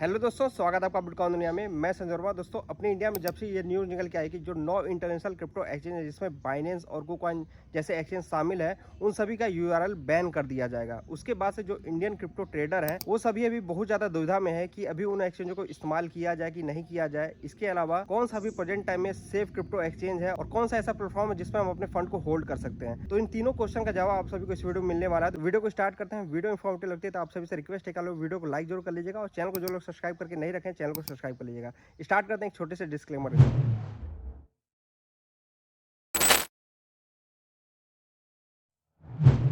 Hello दोस्तों, स्वागत है आपका बिटकॉइन दुनिया में। मैं संजय वर्मा। दोस्तों, अपने इंडिया में जब से ये न्यूज़ निकल के आई कि जो 9 इंटरनेशनल क्रिप्टो एक्सचेंज है जिसमें बाइनेंस और कुकॉइन जैसे एक्सचेंज शामिल है, उन सभी का यूआरएल बैन कर दिया जाएगा। उसके बाद से जो इंडियन क्रिप्टो ट्रेडर है वो सभी अभी बहुत ज़्यादा दुविधा में है कि अभी उन एक्सचेंजों को इस्तेमाल किया जाए कि नहीं किया जाए। इसके अलावा कौन सा अभी प्रेजेंट टाइम में सेफ क्रिप्टो एक्सचेंज है और कौन सा ऐसा प्लेटफॉर्म है जिसमें हम अपने फंड को होल्ड कर सकते हैं। तो इन तीनों क्वेश्चन का जवाब आप सभी को इस वीडियो में मिलने वाला है। तो वीडियो को स्टार्ट करते हैं। वीडियो इन्फॉर्मेटिव लगती है तो आप सभी से रिक्वेस्ट है कि आप वीडियो को लाइक जरूर कर लीजिएगा और चैनल को जो लोग सब्सक्राइब करके नहीं रखें चैनल को सब्सक्राइब कर लीजिएगा। स्टार्ट करते हैं एक छोटे से डिस्क्लेमर।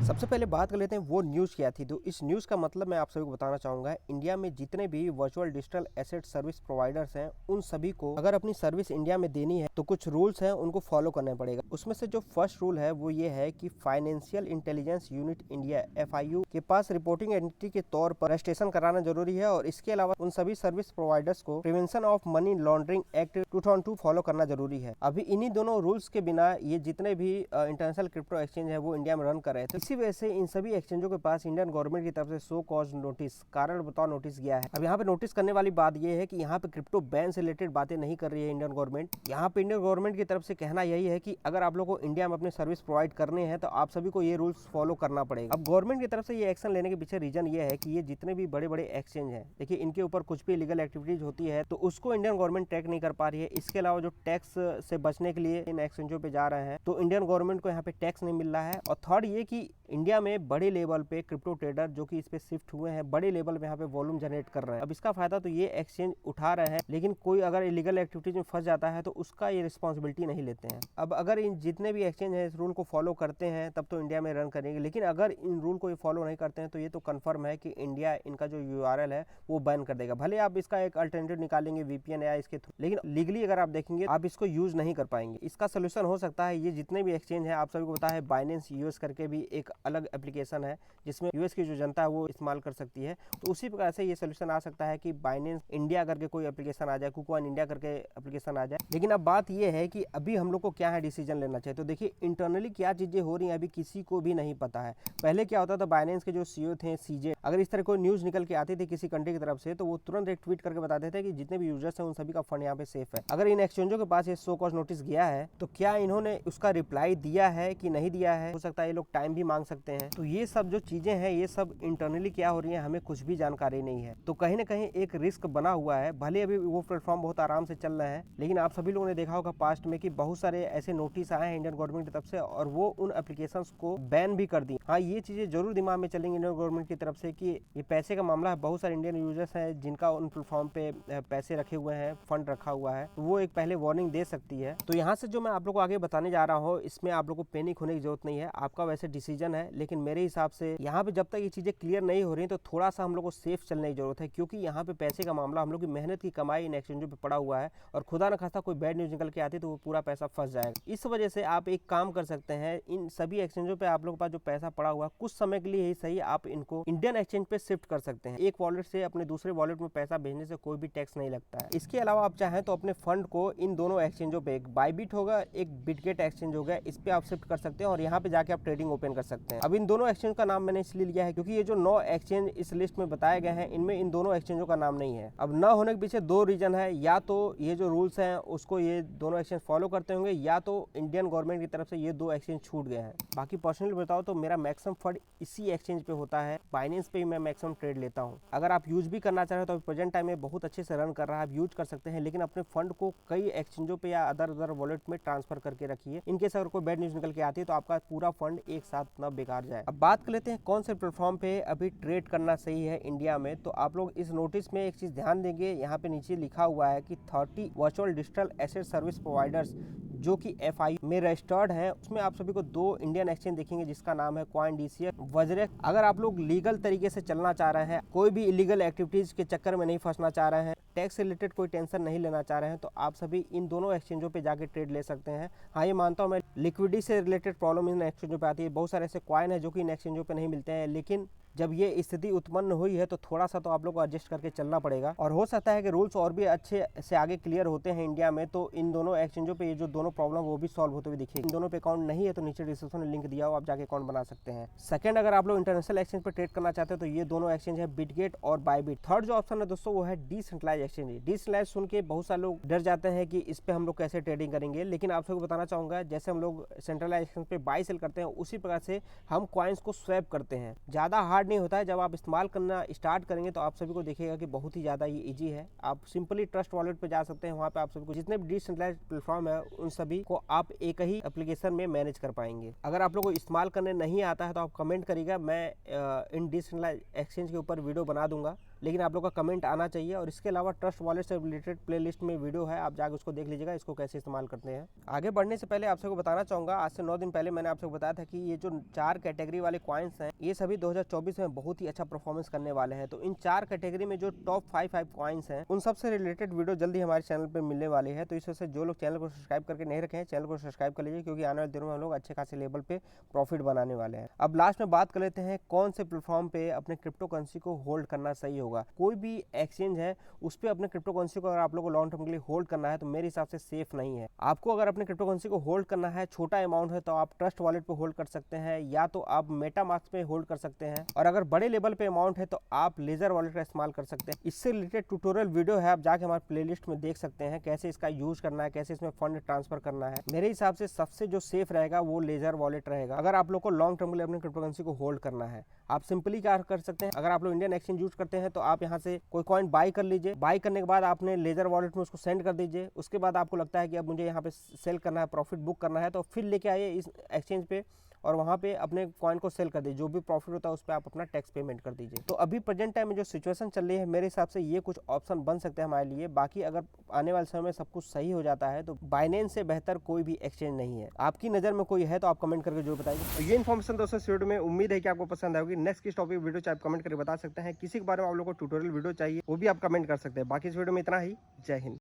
सबसे पहले बात कर लेते हैं वो न्यूज़ क्या थी। तो इस न्यूज़ का मतलब मैं आप सभी को बताना चाहूँगा, इंडिया में जितने भी virtual digital asset service providers हैं उन सभी को अगर अपनी सर्विस इंडिया में देनी है तो कुछ रूल्स हैं, उनको फॉलो करना पड़ेगा। उसमें से जो फर्स्ट रूल है वो ये है कि financial intelligence unit India FIU के पास रिपोर्टिंग एंटिटी के तौर पर रजिस्ट्रेशन कराना जरूरी है और इसके अलावा उन सभी सर्विस प्रोवाइडर्स को prevention of money laundering act 2002 follow करना जरूरी है। अभी इन्हीं दोनों रूल्स के बिना ये जितने भी इंटरनेशनल क्रिप्टो एक्सचेंज है वो इंडिया में रन कर रहे थे। इसी वजह से इन सभी एक्सचेंजों के पास इंडियन गवर्नमेंट की तरफ से सो कॉज नोटिस, कारण बताओ नोटिस गया है। अब यहाँ पे नोटिस करने वाली बात यह है कि यहाँ पे क्रिप्टो बैन से रिलेटेड बातें नहीं कर रही है इंडियन गवर्नमेंट। यहाँ पे इंडियन गवर्नमेंट की तरफ से कहना यही है कि अगर आप लोगों को इंडिया में अपने सर्विस प्रोवाइड करने हैं तो आप सभी को ये रूल्स फॉलो करना पड़ेगा। अब गवर्नमेंट की तरफ से ये एक्शन लेने के पीछे रीजन ये है कि ये जितने भी बड़े बड़े एक्सचेंज हैं, देखिए इनके ऊपर कुछ भी इलीगल एक्टिविटीज होती है तो उसको इंडियन गवर्नमेंट ट्रैक नहीं कर पा रही है। इसके अलावा जो टैक्स से बचने के लिए इन एक्सचेंजों पे जा रहे हैं तो इंडियन गवर्नमेंट को यहाँ पे टैक्स नहीं मिल रहा है। और थर्ड ये कि इंडिया में बड़े लेवल पे क्रिप्टो ट्रेडर जो कि इस पे शिफ्ट हुए हैं, बड़े लेवल पे यहाँ पे वॉल्यूम जनरेट कर रहे हैं। अब इसका फायदा तो ये एक्सचेंज उठा रहे हैं, लेकिन कोई अगर इलीगल एक्टिविटीज में फंस जाता है तो उसका ये रिस्पॉन्सिबिलिटी नहीं लेते हैं। अब अगर इन जितने भी एक्सचेंज है इस रूल को फॉलो करते हैं तब तो इंडिया में रन करेंगे, लेकिन अगर इन रूल को ये फॉलो नहीं करते हैं तो ये तो कन्फर्म है कि इंडिया इनका जो URL है वो बैन कर देगा। भले आप इसका एक अल्टरनेटिव निकालेंगे VPN या इसके थ्रू, लेकिन लीगली अगर आप देखेंगे आप इसको यूज नहीं कर पाएंगे। इसका सोल्यूशन हो सकता है ये जितने भी एक्सचेंज है, आप सभी को पता है बाइनेंस US करके भी एक अलग एप्लीकेशन है जिसमें US की जो जनता है वो इस्तेमाल कर सकती है। तो उसी प्रकार से ये सोल्यूशन आ सकता है कि बाइनेंस इंडिया करके कोई एप्लीकेशन आ जाए, कुकॉइन इंडिया करके एप्लीकेशन आ जाए। लेकिन अब बात ये है कि अभी हम लोग को क्या है डिसीजन लेना चाहिए। तो देखिए इंटरनली क्या चीजें हो रही हैं अभी किसी को भी नहीं पता है। पहले क्या होता था, बाइनेंस के जो CEO थे CJ, अगर इस तरह कोई न्यूज निकल के आती थी किसी कंट्री की तरफ से तो वो तुरंत एक ट्वीट करके बताते थे कि जितने भी यूजर्स हैं उन सभी का फंड यहाँ पे सेफ है। अगर इन एक्सचेंजों के पास ये सो कॉज नोटिस गया है तो क्या इन्होंने उसका रिप्लाई दिया है कि नहीं दिया है, हो सकता है ये लोग टाइम भी मांग सकते हैं। तो ये सब जो चीजें हैं ये सब इंटरनली क्या हो रही है हमें कुछ भी जानकारी नहीं है। तो कहीं ना कहीं एक रिस्क बना हुआ है। भले अभी वो प्लेटफॉर्म बहुत आराम से चल रहे हैं, लेकिन आप सभी लोगों ने देखा होगा पास्ट में कि बहुत सारे ऐसे नोटिस आए हैं इंडियन गवर्नमेंट की तरफ से और वो उन एप्लीकेशंस को बैन भी कर दी। हाँ, ये चीजें जरूर दिमाग में चलेंगी इंडियन गवर्नमेंट की तरफ से कि ये पैसे का मामला है। बहुत सारे इंडियन यूजर्स हैं जिनका उन प्लेटफॉर्म पे पैसे रखे हुए हैं, फंड रखा हुआ है, तो वो एक पहले वार्निंग दे सकती है। तो यहाँ से जो मैं आप लोग को आगे बताने जा रहा हूँ इसमें आप लोग को पैनिक होने की जरूरत नहीं है। आपका वैसे डिसीजन है, लेकिन मेरे हिसाब से यहाँ पे जब तक ये चीजें क्लियर नहीं हो रही तो थोड़ा सा हम लोग को सेफ चलने की जरूरत है, क्योंकि यहाँ पे पैसे का मामला, हम लोग की मेहनत की कमाई इन एक्सचेंजों पे पड़ा हुआ है और खुदा न खास्ता कोई बैड न्यूज निकल के आती तो वो पूरा पैसा फंस जाएगा। इस वजह से आप एक काम कर सकते हैं, इन सभी एक्सचेंजों पे आप लोग के पास जो पैसा पड़ा हुआ है कुछ समय के लिए ही सही आप इनको इंडियन एक्सचेंज पे शिफ्ट कर सकते हैं। एक वॉलेट से अपने दूसरे वॉलेट में पैसा भेजने से कोई भी टैक्स नहीं लगता है। इसके अलावा आप चाहें तो अपने फंड को इन दोनों एक्सचेंजों पे, एक बाइबिट होगा एक बिटगेट एक्सचेंज होगा, इस पे आप शिफ्ट कर सकते हैं और यहाँ पे जाके आप ट्रेडिंग ओपन कर सकते हैं। अब इन दोनों एक्सचेंज का नाम मैंने इसलिए लिया है क्योंकि ये जो 9 एक्सचेंज इस लिस्ट में बताए गए हैं इनमें इन दोनों एक्सचेंजों का नाम नहीं है। अब न होने के पीछे दो रीजन है, या तो ये जो रूल्स हैं उसको ये दोनों एक्सचेंज फॉलो करते होंगे या तो इंडियन गवर्नमेंट की तरफ से ये 2 एक्सचेंज छूट गए हैं। बाकी पर्सनली बताओ तो मेरा मैक्सिमम फंड इसी एक्सचेंज पे होता है, बाइनेंस पे ही मैं मैक्सिमम ट्रेड लेता हूँ। अगर आप यूज भी करना चाहें तो प्रेजेंट टाइम में बहुत अच्छे से रन कर रहा है, आप यूज कर सकते हैं, लेकिन अपने फंड को कई एक्सचेंजों पे या अदर वॉलेट में ट्रांसफर करके रखिए। इनकेस अगर कोई बैड न्यूज निकल के आती है तो आपका पूरा फंड एक साथ न बेकार जाए। अब बात कर लेते हैं कौन से प्लेटफॉर्म पे अभी ट्रेड करना सही है इंडिया में। तो आप लोग इस नोटिस में एक चीज ध्यान देंगे, यहाँ पे नीचे लिखा हुआ है कि 30 virtual digital asset service providers जो कि FIU में रजिस्टर्ड है, उसमें आप सभी को 2 इंडियन एक्सचेंज देखेंगे जिसका नाम है CoinDCX, वज्रेक्स। अगर आप लोग लीगल तरीके से चलना चाह रहे हैं, कोई भी इलीगल एक्टिविटीज के चक्कर में नहीं फंसना चाह रहे हैं, टैक्स से रिलेटेड कोई टेंशन नहीं लेना चाह रहे हैं, तो आप सभी इन दोनों एक्सचेंजों पे जाके ट्रेड ले सकते हैं। हाँ, ये मानता हूँ मैं, लिक्विडिटी से रिलेटेड प्रॉब्लम इन एक्सचेंजों पे आती है। बहुत सारे ऐसे कॉइन है जो कि इन एक्सचेंजों पे नहीं मिलते हैं, लेकिन जब ये स्थिति उत्पन्न हुई है तो थोड़ा सा तो आप लोग को एडजस्ट करके चलना पड़ेगा, और हो सकता है कि रूल्स और भी अच्छे से आगे क्लियर होते हैं इंडिया में, तो इन दोनों एक्सचेंजों पे ये जो दोनों प्रॉब्लम वो भी सॉल्व होते हुए दिखे। इन दोनों पे अकाउंट नहीं है तो नीचे डिस्क्रिप्शन में लिंक दिया हो, आप जाके अकाउंट बना सकते हैं। सेकंड, अगर आप लोग इंटरनेशनल एक्सचेंज पे ट्रेड करना चाहते हैं तो ये दोनों एक्सचेंज है बिटगेट और बायबिट। थर्ड जो ऑप्शन है दोस्तों वो है डिसेंट्रलाइज एक्सचेंज। डिसेंट्रलाइज सुन के बहुत सारे लोग डर जाते हैं कि इस पे हम लोग कैसे ट्रेडिंग करेंगे, लेकिन आप सबको बताना चाहूंगा जैसे हम लोग सेंट्रलाइज एक्सचेंज पे बाई सेल करते हैं उसी प्रकार से हम कॉइन्स को स्वैप करते हैं। ज़्यादा हार्ड नहीं होता है, जब आप इस्तेमाल करना स्टार्ट करेंगे तो आप सभी को देखिएगा कि बहुत ही ज़्यादा ये ईजी है। आप सिंपली ट्रस्ट वॉलेट पे जा सकते हैं, वहाँ पे आप सभी को जितने भी डिसेंट्रलाइज प्लेटफॉर्म है उन सभी को आप एक ही एप्लीकेशन में मैनेज कर पाएंगे। अगर आप लोग को इस्तेमाल करने नहीं आता है तो आप कमेंट करिएगा, मैं इन डिसेंट्रलाइज एक्सचेंज के ऊपर वीडियो बना दूंगा, लेकिन आप लोग का कमेंट आना चाहिए। और इसके अलावा ट्रस्ट वॉलेट से रिलेटेड प्लेलिस्ट में वीडियो है, आप जाकर उसको देख लीजिएगा, इसको कैसे इस्तेमाल करते हैं। आगे बढ़ने से पहले आप सबको बताना चाहूँगा, आज से 9 दिन पहले मैंने आप सबको बताया था कि ये जो 4 कैटेगरी वाले कॉइन्स हैं ये सभी 2024 में बहुत ही अच्छा परफॉर्मेंस करने वाले हैं। तो इन 4 कैटेगरी में जो टॉप 5 कॉइन्स हैं उन सबसे रिलेटेड वीडियो जल्दी हमारे चैनल पर मिलने वाली है। तो इस वजह से जो लोग चैनल को सब्सक्राइब करके नहीं रखे हैं चैनल को सब्सक्राइब कर लीजिए, क्योंकि आने वाले दिनों में हम लोग अच्छे खासे लेवल पे प्रॉफिट बनाने वाले हैं। अब लास्ट में बात कर लेते हैं कौन से प्लेटफॉर्म पे अपने क्रिप्टो करेंसी को होल्ड करना सही होगा। कोई भी एक्सचेंज है उस पर अपने क्रिप्टो करेंसी को अगर आप लोग को लॉन्ग टर्म के लिए होल्ड करना है तो मेरे हिसाब से सेफ नहीं है। आपको अगर अपने क्रिप्टो करेंसी को होल्ड करना है, छोटा अमाउंट है तो आप ट्रस्ट वॉलेट पे होल्ड कर सकते हैं, या तो आप मेटामास्क पे होल्ड कर सकते हैं, और अगर बड़े लेवल पे अमाउंट है तो आप लेजर वॉलेट का इस्तेमाल कर सकते हैं। इससे रिलेटेड ट्यूटोरियल वीडियो है, आप जाके हमारे प्लेलिस्ट में देख सकते हैं कैसे इसका यूज करना है, कैसे इसमें फंड ट्रांसफर करना है। मेरे हिसाब से सबसे जो सेफ रहेगा वो लेजर वॉलेट रहेगा। अगर आप लोग को लॉन्ग टर्म के लिए अपने क्रिप्टो करेंसी को होल्ड करना है, आप सिंपली क्या कर सकते हैं, अगर आप लोग इंडियन एक्सचेंज यूज करते हैं तो आप यहाँ से कोई कॉइन बाई कर लीजिए। बाई करने के बाद आपने लेजर वॉलेट में उसको सेंड कर दीजिए। उसके बाद आपको लगता है कि अब मुझे यहाँ पे सेल करना है, प्रॉफिट बुक करना है, तो फिर लेके आइए इस एक्सचेंज पे और वहाँ पे अपने कॉइन को सेल कर दीजिए। जो भी प्रॉफिट होता है उस पर आप अपना टैक्स पेमेंट कर दीजिए। तो अभी प्रेजेंट टाइम में जो सिचुएशन चल रही है मेरे हिसाब से ये कुछ ऑप्शन बन सकते हैं हमारे लिए। बाकी अगर आने वाले समय में सब कुछ सही हो जाता है तो बाइनेंस से बेहतर कोई भी एक्सचेंज नहीं है। आपकी नज़र में कोई है तो आप कमेंट करके जरूर बताइए। तो ये इन्फॉर्मेशन दोस्तों इस वीडियो में उम्मीद है कि आपको पसंद आएगी। नेक्स्ट किस टॉपिक वीडियो चाहिए आप कमेंट करके बता सकते हैं। किसी के बारे में आप लोगों को ट्यूटोरियल वीडियो चाहिए वो भी आप कमेंट कर सकते हैं। बाकी इस वीडियो में इतना ही। जय हिंद।